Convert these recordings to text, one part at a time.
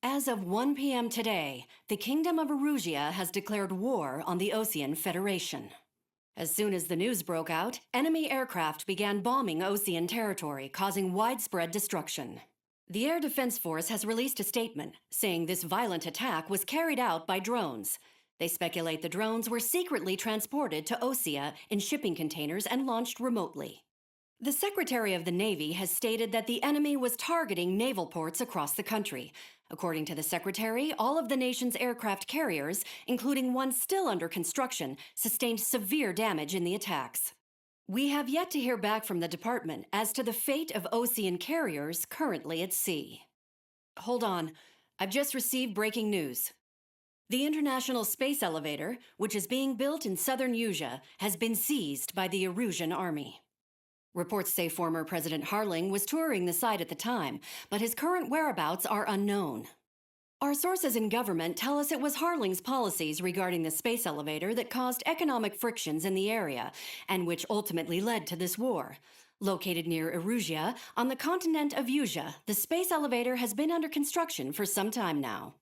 As of 1 p.m. today, the Kingdom of Erusia has declared war on the Osean Federation. As soon as the news broke out, enemy aircraft began bombing Osean territory, causing widespread destruction. The Air Defense Force has released a statement saying this violent attack was carried out by drones. They speculate the drones were secretly transported to Osea in shipping containers and launched remotely. The Secretary of the Navy has stated that the enemy was targeting naval ports across the country. According to the Secretary, all of the nation's aircraft carriers, including one still under construction, sustained severe damage in the attacks. We have yet to hear back from the department as to the fate of Osean carriers currently at sea. Hold on, I've just received breaking news. The International Space Elevator, which is being built in southern Usea, has been seized by the Erusian army. Reports say former President Harling was touring the site at the time, but his current whereabouts are unknown. Our sources in government tell us it was Harling's policies regarding the space elevator that caused economic frictions in the area, and which ultimately led to this war. Located near Erusia, on the continent of Usea, the space elevator has been under construction for some time now.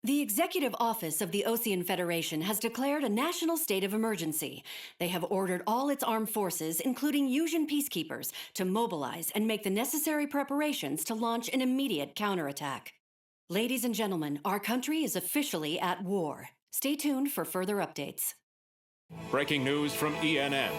The Executive Office of the Osean Federation has declared a national state of emergency. They have ordered all its armed forces, including Usian peacekeepers, to mobilize and make the necessary preparations to launch an immediate counterattack. Ladies and gentlemen, our country is officially at war. Stay tuned for further updates. Breaking news from ENN.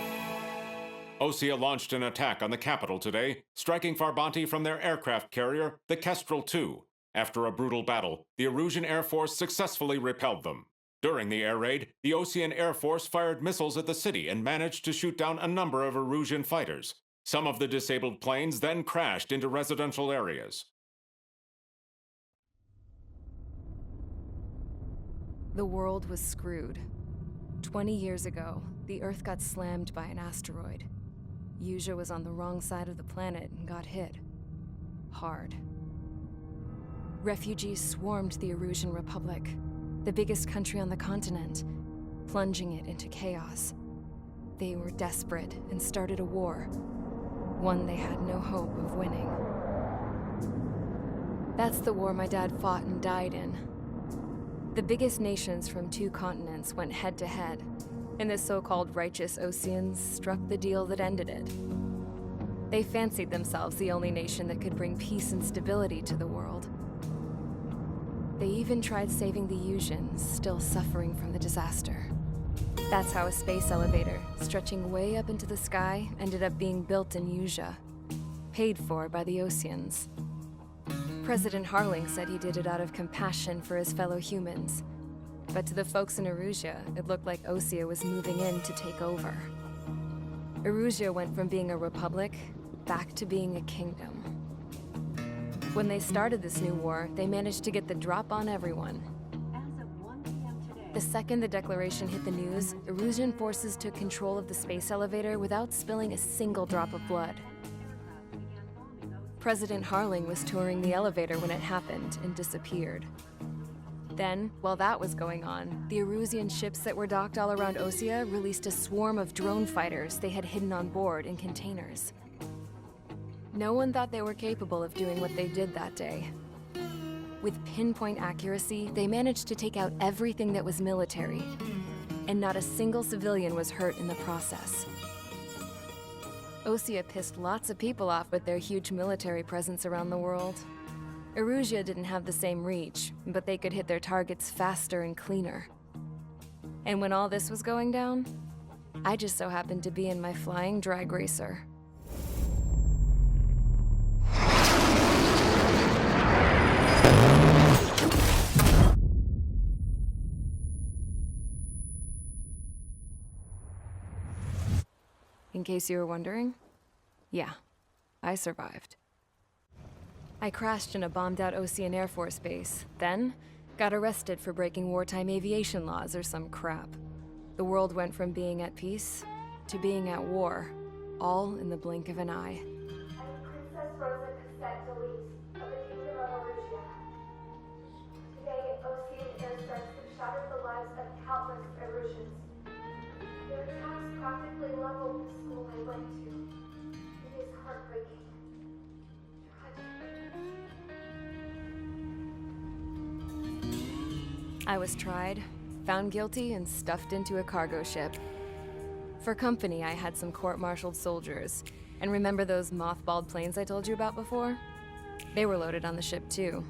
Osea launched an attack on the capital today, striking Farbanti from their aircraft carrier, the Kestrel II. After a brutal battle, the Erusian Air Force successfully repelled them. During the air raid, the Osean Air Force fired missiles at the city and managed to shoot down a number of Erusian fighters. Some of the disabled planes then crashed into residential areas. The world was screwed. 20 years ago, the Earth got slammed by an asteroid. Usea was on the wrong side of the planet and got hit. Hard. Refugees swarmed the Erusian Republic, the biggest country on the continent, plunging it into chaos. They were desperate and started a war, one they had no hope of winning. That's the war my dad fought and died in. The biggest nations from 2 continents went head-to-head, and the so-called righteous Oseans struck the deal that ended it. They fancied themselves the only nation that could bring peace and stability to the world. They even tried saving the Usians, still suffering from the disaster. That's how a space elevator, stretching way up into the sky, ended up being built in Usea, paid for by the Oseans. President Harling said he did it out of compassion for his fellow humans. But to the folks in Erusia, it looked like Osea was moving in to take over. Erusia went from being a republic back to being a kingdom. When they started this new war, they managed to get the drop on everyone. As of 1 p.m. today, The second the declaration hit the news, Erusian forces took control of the space elevator without spilling a single drop of blood. President Harling was touring the elevator when it happened and disappeared. Then, while that was going on, the Erusian ships that were docked all around Osea released a swarm of drone fighters they had hidden on board in containers. No one thought they were capable of doing what they did that day. With pinpoint accuracy, they managed to take out everything that was military, and not a single civilian was hurt in the process. Osea pissed lots of people off with their huge military presence around the world. Erusia didn't have the same reach, but they could hit their targets faster and cleaner. And when all this was going down, I just so happened to be in my flying drag racer. In case you were wondering, yeah, I survived. I crashed in a bombed-out Osean Air Force base, then got arrested for breaking wartime aviation laws or some crap. The world went from being at peace to being at war, all in the blink of an eye. I'm Princess Rosa Cassette Delise of the Kingdom of Erusia. Today, Osean airstrikes have shattered the lives of countless Erusians. Their attacks practically leveled the school I went to. It is heartbreaking. Tragic. I was tried, found guilty, and stuffed into a cargo ship. For company, I had some court-martialed soldiers. And remember those mothballed planes I told you about before? They were loaded on the ship, too.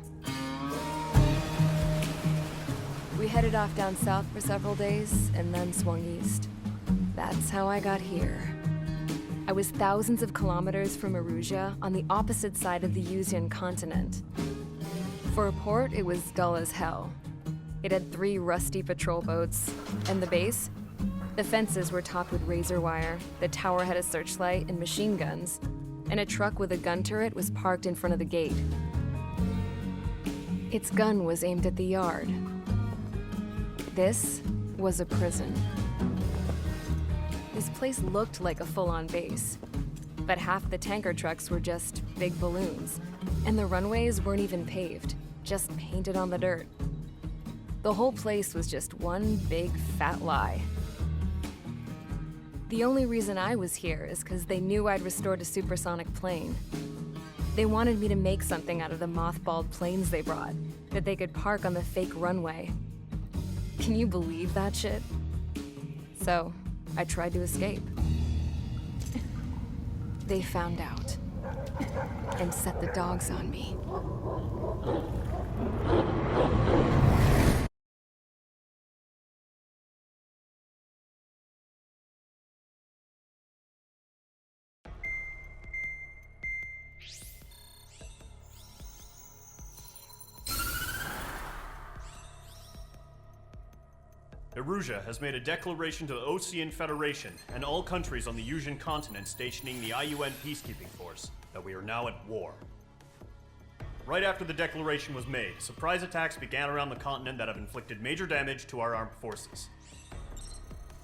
We headed off down south for several days, and then swung east. That's how I got here. I was thousands of kilometers from Erusia, on the opposite side of the Yuzian continent. For a port, it was dull as hell. It had 3 rusty patrol boats. And the base? The fences were topped with razor wire, the tower had a searchlight and machine guns, and a truck with a gun turret was parked in front of the gate. Its gun was aimed at the yard. This was a prison. This place looked like a full-on base, but half the tanker trucks were just big balloons, and the runways weren't even paved, just painted on the dirt. The whole place was just one big fat lie. The only reason I was here is because they knew I'd restored a supersonic plane. They wanted me to make something out of the mothballed planes they brought, that they could park on the fake runway. Can you believe that shit? So, I tried to escape. They found out, and set the dogs on me. Erusia has made a declaration to the Osean Federation and all countries on the Yuzian continent stationing the IUN peacekeeping force that we are now at war. Right after the declaration was made, surprise attacks began around the continent that have inflicted major damage to our armed forces.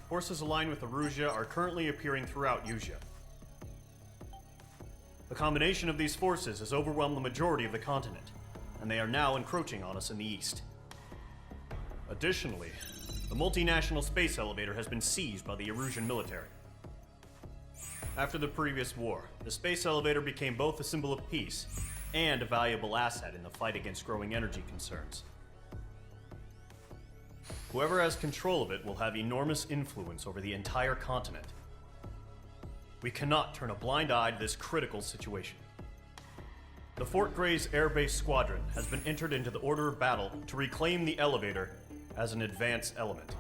Forces aligned with Erusia are currently appearing throughout Yusia. The combination of these forces has overwhelmed the majority of the continent, and they are now encroaching on us in the east. Additionally, the multinational space elevator has been seized by the Erusian military. After the previous war, the space elevator became both a symbol of peace and a valuable asset in the fight against growing energy concerns. Whoever has control of it will have enormous influence over the entire continent. We cannot turn a blind eye to this critical situation. The Fort Gray's Air Base Squadron has been entered into the order of battle to reclaim the elevator as an advance element.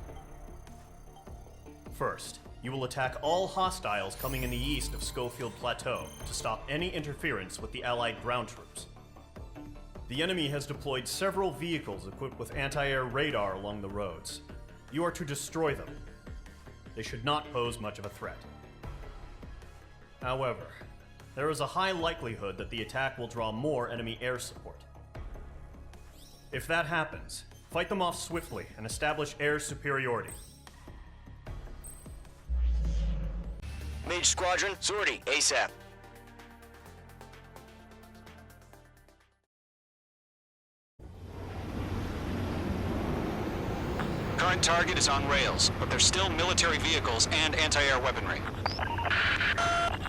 First, you will attack all hostiles coming in the east of Schofield Plateau to stop any interference with the Allied ground troops. The enemy has deployed several vehicles equipped with anti-air radar along the roads. You are to destroy them. They should not pose much of a threat. However, there is a high likelihood that the attack will draw more enemy air support. If that happens, fight them off swiftly and establish air superiority. Mage Squadron, sortie, ASAP. Current target is on rails, but there's still military vehicles and anti-air weaponry.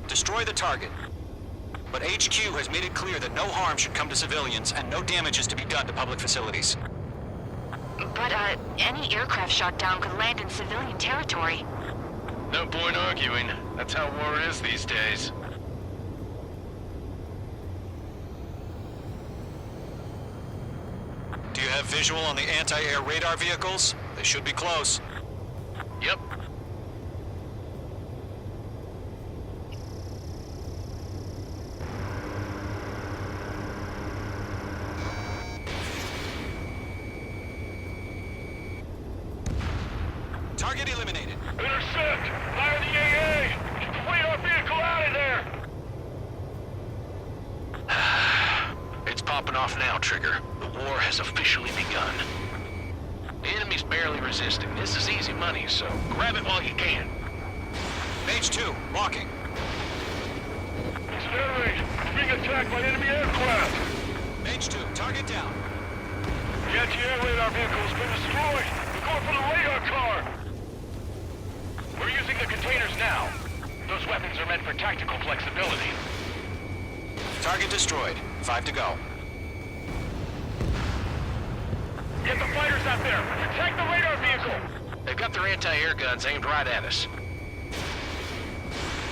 Destroy the target. But HQ has made it clear that no harm should come to civilians and no damage is to be done to public facilities. But, any aircraft shot down could land in civilian territory. No point arguing. That's how war is these days. Do you have visual on the anti-air radar vehicles? They should be close. Yep. Target eliminated. Intercept! Fire the AA! Complete our vehicle out of there! It's popping off now, Trigger. The war has officially begun. The enemy's barely resisting. This is easy money, so grab it while you can. Mage 2, walking. Accelerate! We're being attacked by enemy aircraft! Mage 2, target down. The anti-air radar vehicle has been destroyed! We're going for the radar car! We're using the containers now. Those weapons are meant for tactical flexibility. Target destroyed. 5 to go. Get the fighters out out there! Protect the radar vehicle! They've got their anti-air guns aimed right at us.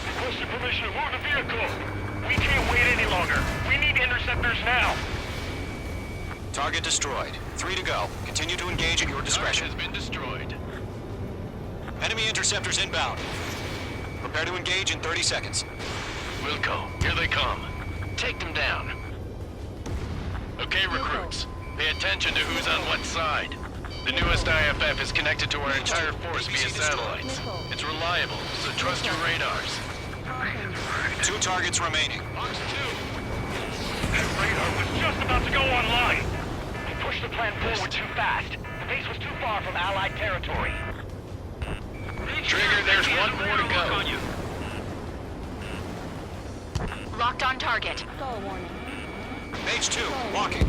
Requested permission to move the vehicle! We can't wait any longer! We need interceptors now! Target destroyed. 3 to go. Continue to engage at your discretion. Target has been destroyed. Enemy interceptors inbound. Prepare to engage in 30 seconds. Wilco, here they come. Take them down. Okay, recruits. Pay attention to who's on what side. The newest IFF is connected to our entire force via satellites. It's reliable, so trust your radars. 2 targets remaining. Fox 2! That radar was just about to go online! We pushed the plan forward too fast. The base was too far from Allied territory. Trigger, there's one more to go. Locked on target. Page 2, walking.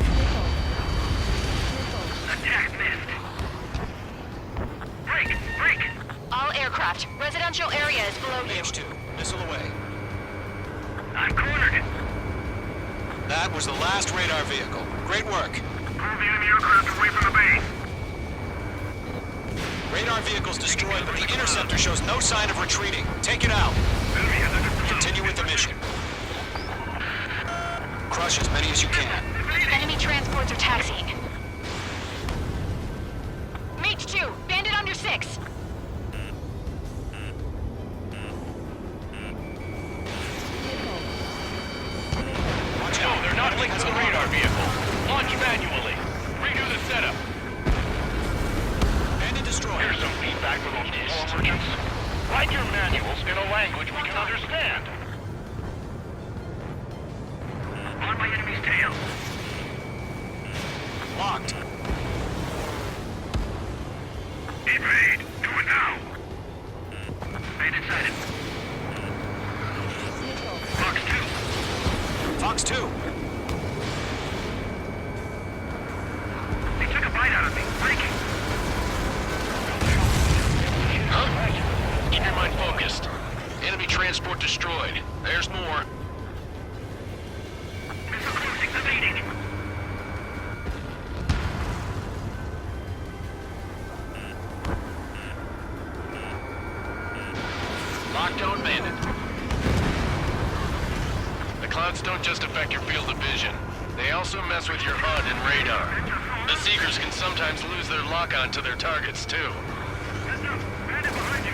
Attack missed. Break! All aircraft. Residential area is below you. Page 2, missile away. I'm cornered. That was the last radar vehicle. Great work. Pull the enemy aircraft away from the base. Radar vehicle's destroyed, but the interceptor shows no sign of retreating. Take it out. Continue with the mission. Crush as many as you can. Enemy transports are taxiing. Mage 2, bandit under 6. Watch No, out. they're not linked to the radar vehicle. Launch manually. Redo the setup. Bandit destroyed. Here's some feedback for those war merchants. Write your manuals in a language we can understand. On my enemy's tail. Locked. Evade. Do it now. Bandit sighted. Fox 2. Fox 2. They took a bite out of me. Breaking. Huh? Keep your mind focused. Enemy transport destroyed. There's more. Missile cruising. Evading. Lockdown bandit. The clouds don't just affect your field of vision. They also mess with your HUD and radar. The Seekers can sometimes lose their lock-on to their targets, too. Heads up. Bandit behind you.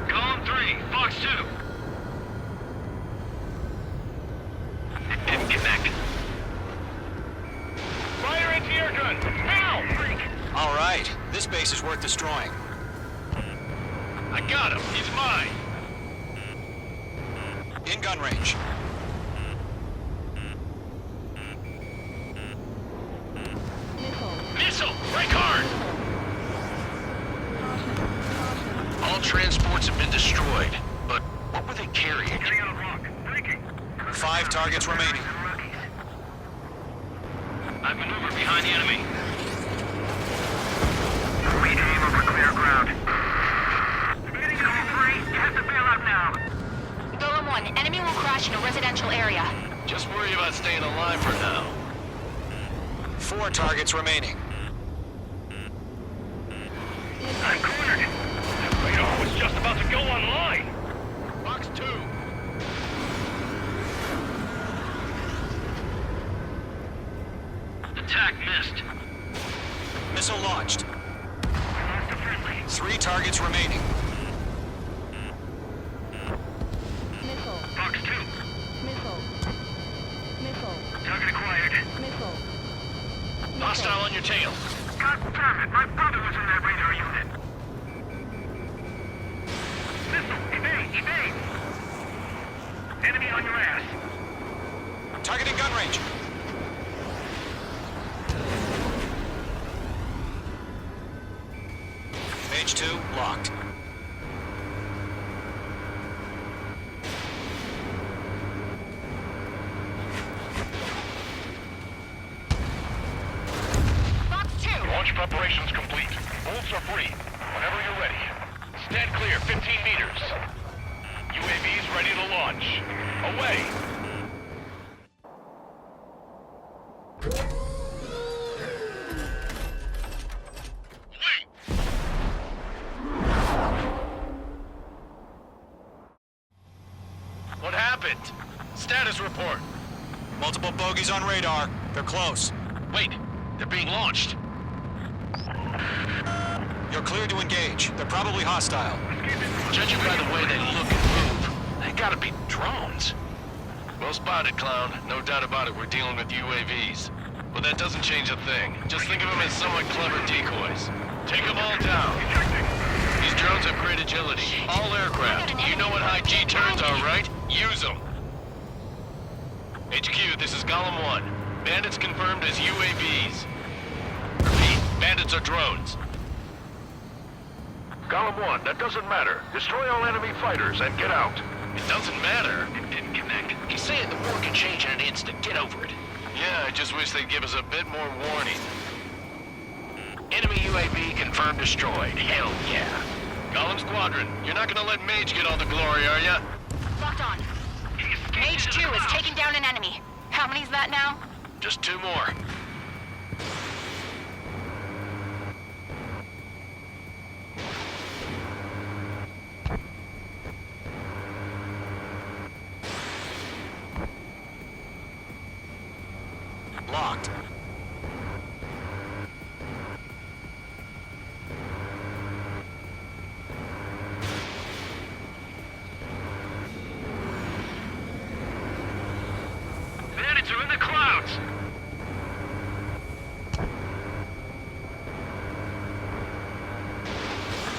Column 3. Fox 2. It didn't connect. Fire anti-air gun! Now! All right. This base is worth destroying. I got him. He's mine. In gun range. Missile! Break hard! All transports have been destroyed. But what were they carrying? Getting on a rock. Breaking. 5 targets remaining. I've maneuvered behind the enemy. We aim over clear ground. Getting Golem 3. You have to bail out now. Golem 1, enemy will crash in a residential area. Just worry about staying alive for now. 4 targets remaining. I'm cornered. That radar was just about to go online. Fox 2. Attack missed. Missile launched. We lost a friendly. 3 targets remaining. Fox 2. Target acquired. Hostile on your tail. God damn it, my brother was in that radar unit. Missile, evade! Enemy on your ass. Target in gun range. Page 2, locked. Fox 2, Launch preparations complete. Bolts are free. Whenever you're ready. Stand clear, 15 meters. UAV ready to launch. Away! What happened? Status report. Multiple bogeys on radar. They're close. Wait, they're being launched. You're clear to engage. They're probably hostile. Judging by the way they look and move, they gotta be drones. Well spotted, Clown. No doubt about it, we're dealing with UAVs. But that doesn't change a thing. Just think of them as somewhat clever decoys. Take them all down. These drones have great agility. All aircraft. You know what high G turns are, right? Use them. HQ, this is Golem 1. Bandits confirmed as UAVs. Repeat, bandits are drones. Golem 1, that doesn't matter. Destroy all enemy fighters and get out. It doesn't matter. It didn't connect. He's saying the war can change in an instant. Get over it. Yeah, I just wish they'd give us a bit more warning. Enemy UAV confirmed destroyed. Hell yeah. Golem Squadron, you're not gonna let Mage get all the glory, are ya? Locked on. Mage 2 is taking down an enemy. How many's that now? Just 2 more. Locked. Bandits are in the clouds.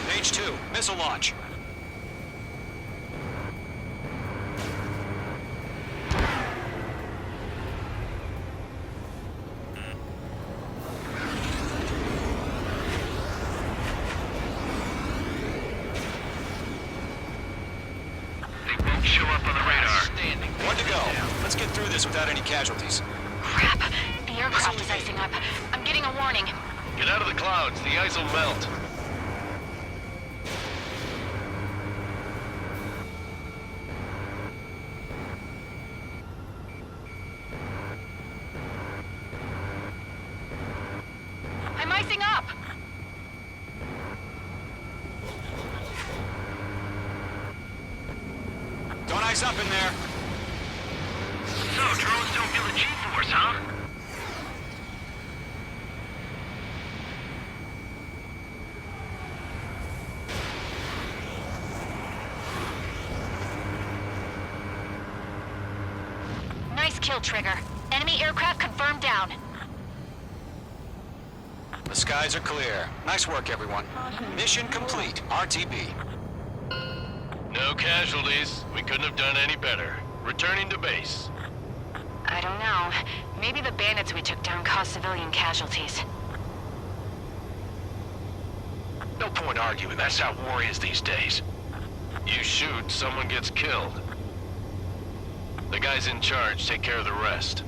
Mage 2, missile launch. They won't show up on the radar. Standing. One to go. Let's get through this without any casualties. Crap. The aircraft is icing up. I'm getting a warning. Get out of the clouds, the ice will melt. I'm icing up. Don't ice up in there. So, drones don't feel the G-force, huh? Nice kill, Trigger. Enemy aircraft confirmed down. The skies are clear. Nice work, everyone. Mission complete. RTB. No casualties. We couldn't have done any better. Returning to base. I don't know. Maybe the bandits we took down caused civilian casualties. No point arguing. That's how war is these days. You shoot, someone gets killed. The guys in charge take care of the rest.